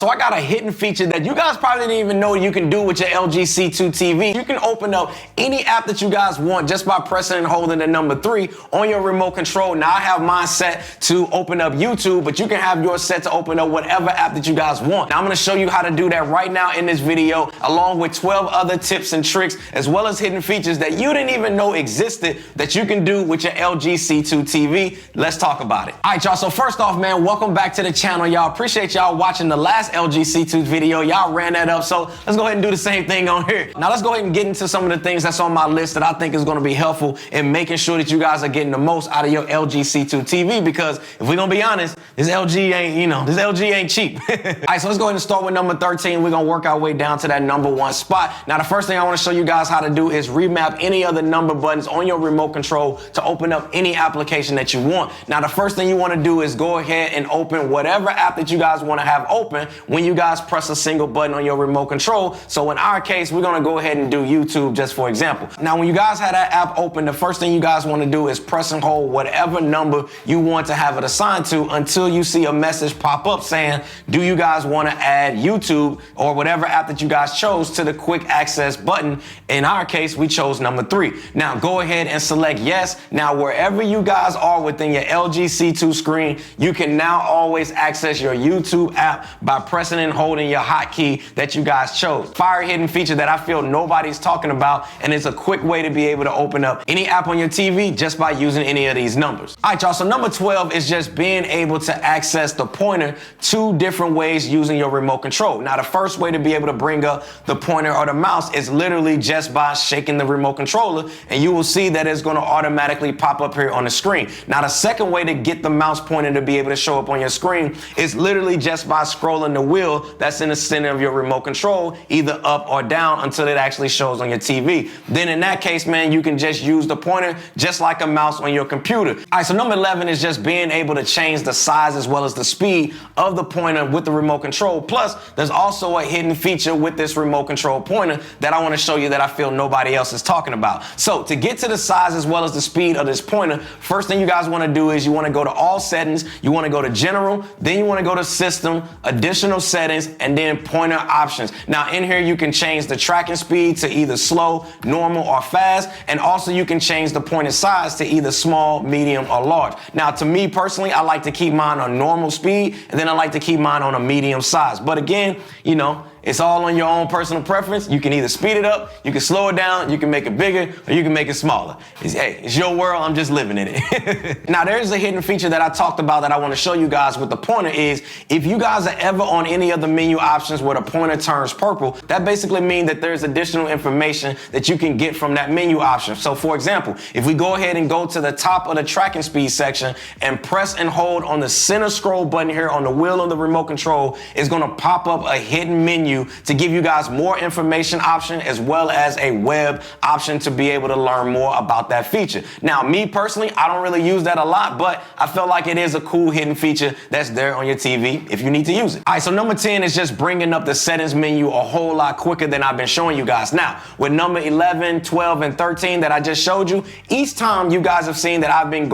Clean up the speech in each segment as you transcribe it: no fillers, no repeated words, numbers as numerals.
So I got a hidden feature that you guys probably didn't even know you can do with your LG C2 TV. You can open up any app that you guys want just by pressing and holding the number 3 on your remote control. Now I have mine set to open up YouTube, but you can have yours set to open up whatever app that you guys want. Now I'm gonna show you how to do that right now in this video, along with 12 other tips and tricks, as well as hidden features that you didn't even know existed that you can do with your LG C2 TV. Let's talk about it. All right, y'all, so first off, man, welcome back to the channel, y'all. Appreciate y'all watching the last LG C2 video. Y'all ran that up, so let's go ahead and do the same thing on here. Now let's go ahead and get into some of the things that's on my list that I think is gonna be helpful in making sure that you guys are getting the most out of your LG C2 TV, because if we're gonna be honest, this LG ain't cheap. All right, so let's go ahead and start with number 13. We're gonna work our way down to that number 1 spot. Now the first thing I wanna show you guys how to do is remap any of the number buttons on your remote control to open up any application that you want. Now the first thing you wanna do is go ahead and open whatever app that you guys wanna have open when you guys press a single button on your remote control. So in our case, we're gonna go ahead and do YouTube just for example. Now when you guys have that app open, the first thing you guys wanna do is press and hold whatever number you want to have it assigned to until you see a message pop up saying, do you guys wanna add YouTube or whatever app that you guys chose to the quick access button? In our case, we chose number 3. Now go ahead and select yes. Now wherever you guys are within your LG C2 screen, you can now always access your YouTube app by pressing and holding your hotkey that you guys chose. Fire hidden feature that I feel nobody's talking about, and it's a quick way to be able to open up any app on your TV just by using any of these numbers. All right, y'all, so number 12 is just being able to access the pointer 2 different ways using your remote control. Now the first way to be able to bring up the pointer or the mouse is literally just by shaking the remote controller, and you will see that it's going to automatically pop up here on the screen. Now the second way to get the mouse pointer to be able to show up on your screen is literally just by scrolling the wheel that's in the center of your remote control, either up or down until it actually shows on your TV. Then in that case, man, you can just use the pointer just like a mouse on your computer. All right, so number 11 is just being able to change the size as well as the speed of the pointer with the remote control. Plus, there's also a hidden feature with this remote control pointer that I want to show you that I feel nobody else is talking about. So to get to the size as well as the speed of this pointer, first thing you guys want to do is you want to go to all settings, you want to go to general, then you want to go to system, additional settings, and then pointer options. Now in here you can change the tracking speed to either slow, normal, or fast, and also you can change the pointer size to either small, medium, or large. Now to me personally, I like to keep mine on normal speed, and then I like to keep mine on a medium size. But again, you know, it's all on your own personal preference. You can either speed it up, you can slow it down, you can make it bigger, or you can make it smaller. It's your world, I'm just living in it. Now there's a hidden feature that I talked about that I want to show you guys with the pointer is, if you guys are ever on any of the menu options where the pointer turns purple, that basically means that there's additional information that you can get from that menu option. So for example, if we go ahead and go to the top of the tracking speed section and press and hold on the center scroll button here on the wheel of the remote control, it's going to pop up a hidden menu to give you guys more information option as well as a web option to be able to learn more about that feature. Now, me personally, I don't really use that a lot, but I feel like it is a cool hidden feature that's there on your TV if you need to use it. All right, so number 10 is just bringing up the settings menu a whole lot quicker than I've been showing you guys. Now, with number 11, 12, and 13 that I just showed you, each time you guys have seen that I've been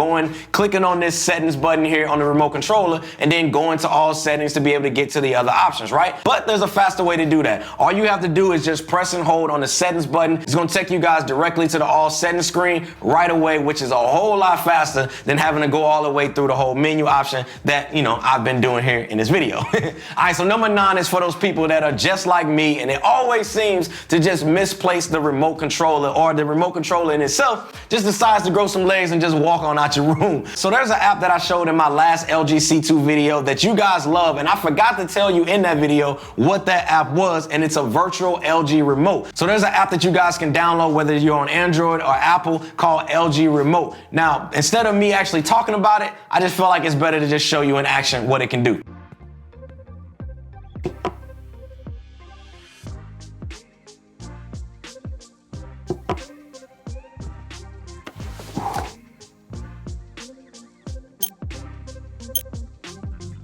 clicking on this settings button here on the remote controller and then going to all settings to be able to get to the other options, right? But there's a faster way to do that. All you have to do is just press and hold on the settings button. It's going to take you guys directly to the all settings screen right away, which is a whole lot faster than having to go all the way through the whole menu option that, you know, I've been doing here in this video. All right, so number 9 is for those people that are just like me and it always seems to just misplace the remote controller, or the remote controller in itself just decides to grow some legs and just walk on out your room. So there's an app that I showed in my last LG C2 video that you guys love, and I forgot to tell you in that video what that app was, and it's a virtual LG remote. So there's an app that you guys can download whether you're on Android or Apple called LG Remote. Now, instead of me actually talking about it, I just feel like it's better to just show you in action what it can do.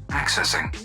Accessing.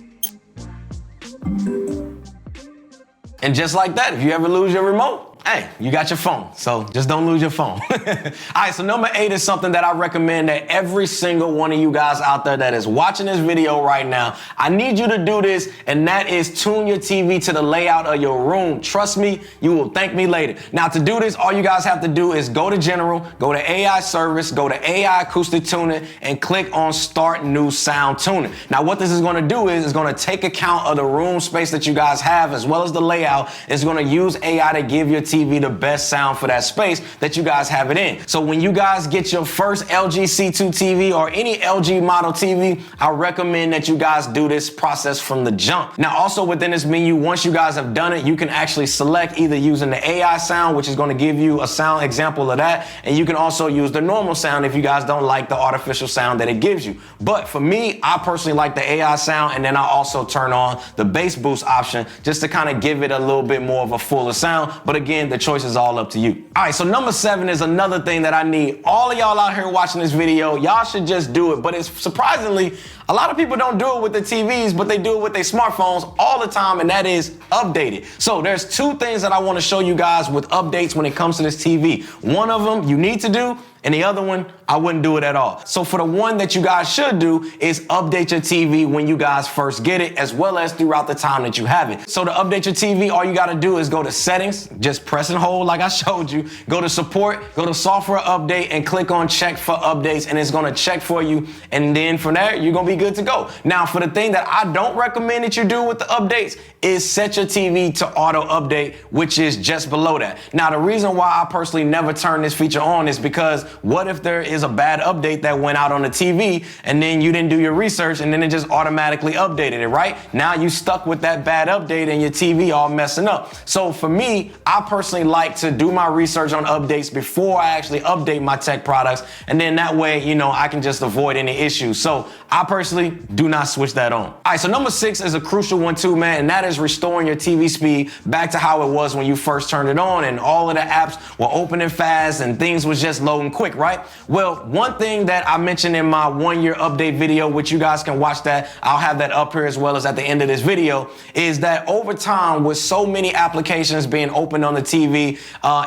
And just like that, if you ever lose your remote, hey, you got your phone, so just don't lose your phone. All right, so number 8 is something that I recommend that every single one of you guys out there that is watching this video right now, I need you to do this, and that is tune your TV to the layout of your room. Trust me, you will thank me later. Now, to do this, all you guys have to do is go to General, go to AI Service, go to AI Acoustic Tuning, and click on Start New Sound Tuning. Now, what this is going to do is it's going to take account of the room space that you guys have as well as the layout. It's going to use AI to give your TV the best sound for that space that you guys have it in. So when you guys get your first LG C2 TV or any LG model TV, I recommend that you guys do this process from the jump. Now, also within this menu, once you guys have done it, you can actually select either using the AI sound, which is going to give you a sound example of that, and you can also use the normal sound if you guys don't like the artificial sound that it gives you. But for me, I personally like the AI sound, and then I also turn on the bass boost option just to kind of give it a little bit more of a fuller sound. But again, the choice is all up to you. All right, so number 7 is another thing that I need all of y'all out here watching this video. Y'all should just do it, but it's surprisingly, a lot of people don't do it with the TVs, but they do it with their smartphones all the time, and that is update it. So there's 2 things that I want to show you guys with updates when it comes to this TV. One of them you need to do, and the other one, I wouldn't do it at all. So for the one that you guys should do is update your TV when you guys first get it, as well as throughout the time that you have it. So to update your TV, all you gotta do is go to settings, just press and hold like I showed you, go to support, go to software update, and click on check for updates, and it's gonna check for you. And then from there, you're gonna be good to go. Now, for the thing that I don't recommend that you do with the updates is set your TV to auto update, which is just below that. Now, the reason why I personally never turn this feature on is because what if there is a bad update that went out on the TV and then you didn't do your research and then it just automatically updated it, right? Now you stuck with that bad update and your TV all messing up. So for me, I personally like to do my research on updates before I actually update my tech products, and then that way, you know, I can just avoid any issues. So I personally do not switch that on. All right, so number 6 is a crucial one too, man, and that is restoring your TV speed back to how it was when you first turned it on and all of the apps were opening fast and things was just loading quick, right? Well, one thing that I mentioned in my 1-year update video, which you guys can watch that, I'll have that up here as well as at the end of this video, is that over time with so many applications being opened on the TV,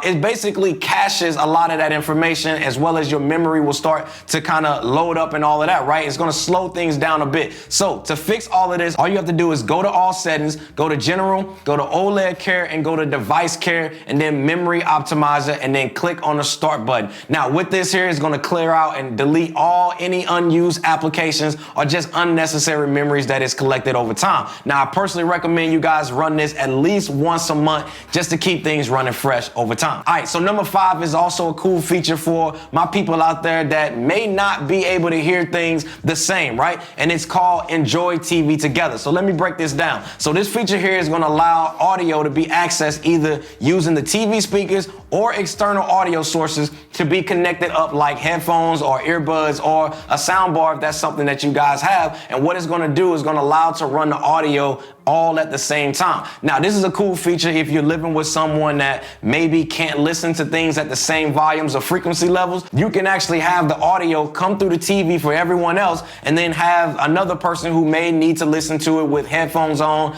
it basically caches a lot of that information, as well as your memory will start to kind of load up and all of that, right? It's going to slow things down a bit. So to fix all of this, all you have to do is go to all settings, go to general, go to OLED care, and go to device care, and then memory optimizer, and then click on the start button. Now with this here, it's going to clear out and delete any unused applications or just unnecessary memories that is collected over time. Now I personally recommend you guys run this at least once a month just to keep things running fresh over time. All right, so number 5 is also a cool feature for my people out there that may not be able to hear things the same, right? And it's called Enjoy TV Together. So let me break this down. So this feature here is going to allow audio to be accessed either using the TV speakers or external audio sources to be connected up like headphones or earbuds or a sound bar if that's something that you guys have. And what it's going to do is going to allow it to run the audio all at the same time. Now, this is a cool feature if you're living with someone that maybe can't listen to things at the same volumes or frequency levels. You can actually have the audio come through the TV for everyone else, and then have another person who may need to listen to it with headphones on.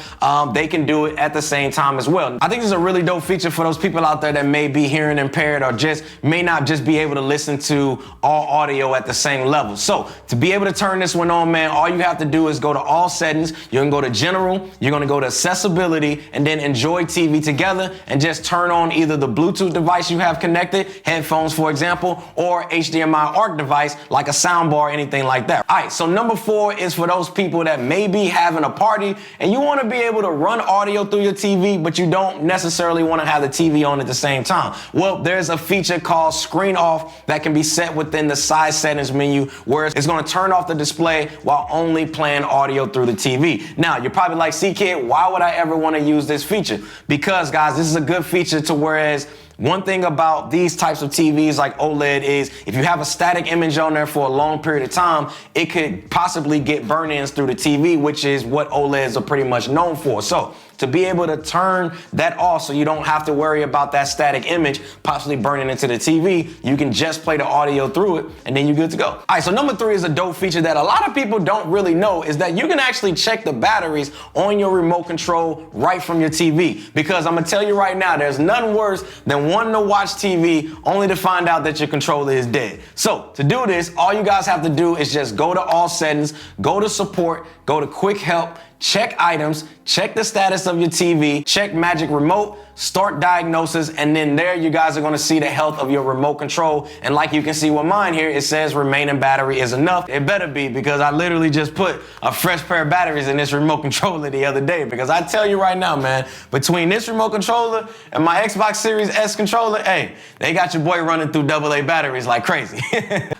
They can do it at the same time as well. I think this is a really dope feature for those people out there that may be hearing impaired or just may not just be able to listen to all audio at the same level. So to be able to turn this one on, man, all you have to do is go to all settings. You can go to general, you're going to go to accessibility, and then enjoy TV together, and just turn on either the Bluetooth device you have connected, headphones for example, or HDMI ARC device like a soundbar, anything like that. All right, so number 4 is for those people that may be having a party and you want to be able to run audio through your TV, but you don't necessarily want to have the TV on at the same time. Well, there's a feature called screen off that can be set within the side settings menu, where it's going to turn off the display while only playing audio through the TV. Now, you're probably like, CKid, why would I ever want to use this feature? Because, guys, this is a good feature to whereas One thing about these types of TVs like OLED is if you have a static image on there for a long period of time, it could possibly get burn-ins through the TV, which is what OLEDs are pretty much known for. So to be able to turn that off so you don't have to worry about that static image possibly burning into the TV, you can just play the audio through it and then you're good to go. All right, so number 3 is a dope feature that a lot of people don't really know, is that you can actually check the batteries on your remote control right from your TV. Because I'm gonna tell you right now, there's nothing worse than wanting to watch TV only to find out that your controller is dead. So to do this, all you guys have to do is just go to all settings, go to support, go to quick help, check items, check the status of your TV, check magic remote, start diagnosis, and then there you guys are gonna see the health of your remote control. And like you can see with mine here, it says remaining battery is enough. It better be, because I literally just put a fresh pair of batteries in this remote controller the other day. Because I tell you right now, man, between this remote controller and my Xbox Series S controller, hey, they got your boy running through AA batteries like crazy.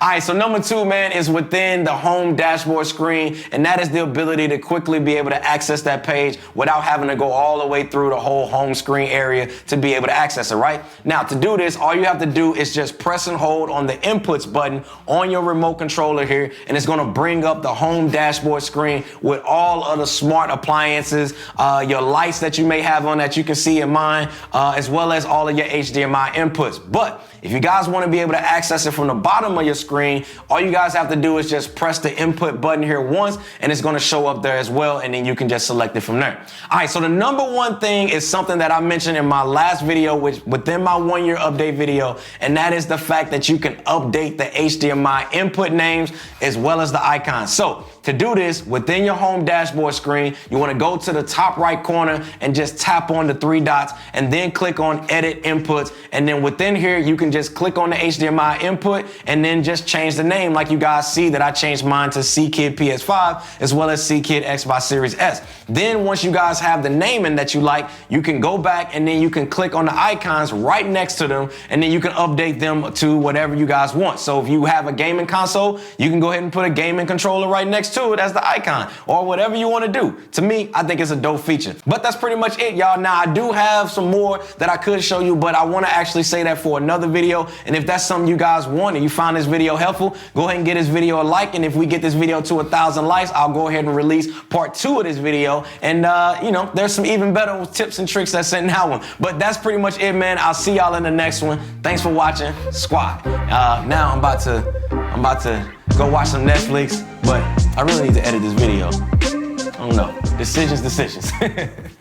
All right, so number 2, man, is within the home dashboard screen, and that is the ability to quickly be able to access that page without having to go all the way through the whole home screen area to be able to access it, right? Now, to do this, all you have to do is just press and hold on the inputs button on your remote controller here, and it's gonna bring up the home dashboard screen with all of the smart appliances, your lights that you may have on that you can see in mine, as well as all of your HDMI inputs. But if you guys want to be able to access it from the bottom of your screen, all you guys have to do is just press the input button here once, and it's going to show up there as well, and then you can just select it from there. All right, so the number 1 thing is something that I mentioned in my last video, which within my 1-year update video, and that is the fact that you can update the HDMI input names as well as the icons. So to do this, within your home dashboard screen, you want to go to the top right corner and just tap on the 3 dots and then click on edit inputs. And then within here, you can just click on the HDMI input and then just change the name. Like you guys see that I changed mine to CKid PS5 as well as CKid Xbox Series S. Then once you guys have the naming that you like, you can go back and then you can click on the icons right next to them, and then you can update them to whatever you guys want. So if you have a gaming console, you can go ahead and put a gaming controller right next to it as the icon, or whatever you want to do. To me, I think it's a dope feature. But that's pretty much it, y'all. Now, I do have some more that I could show you, but I want to actually say that for another video. And if that's something you guys want and you find this video helpful, go ahead and get this video a like. And if we get this video to 1,000 likes, I'll go ahead and release part 2 of this video. And, you know, there's some even better tips and tricks that's in that one. But that's pretty much it, man. I'll see y'all in the next one. Thanks for watching, squad. Now I'm about to go watch some Netflix, but I really need to edit this video. I don't know. Decisions.